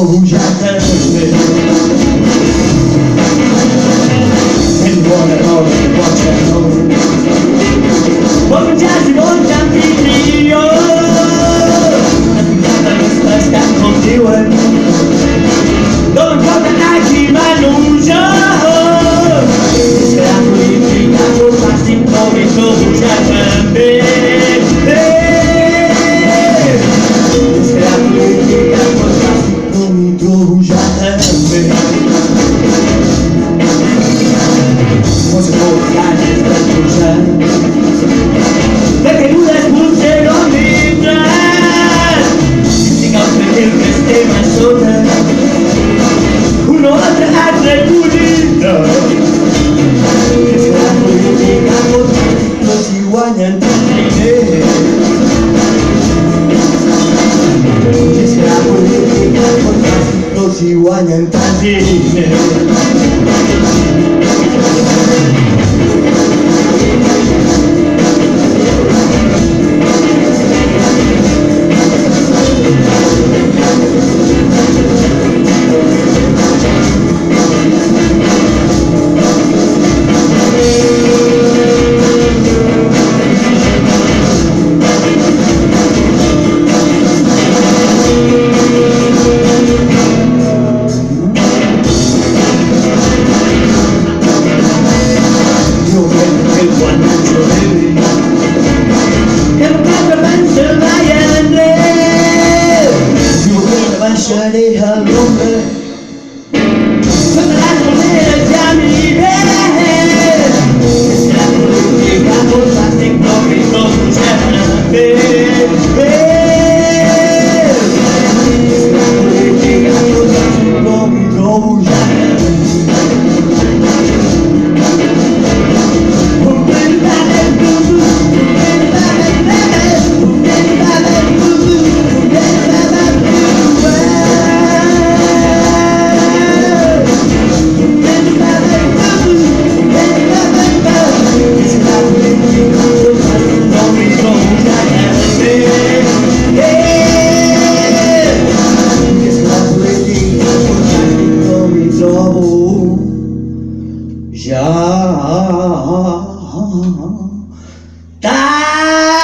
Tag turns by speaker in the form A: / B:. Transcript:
A: trovo già tempo e buone cose facciano buon già si buon già figlio la nostra sta continua non importa a chi ma non già se la politica non fa sintomi trovo già tempo se la politica non fa sintomi trovo già tempo forse portare perché tu le spulse non mi trae si causa che il sistema è sopra un'altra altra pulita che se la politica non si guagna in termine che se la politica non si guagna in termine lasciare all'ombra sotto la colera fiammine e se la politica portasse in proprio non c'è una se la politica portasse in proprio trovo già já tá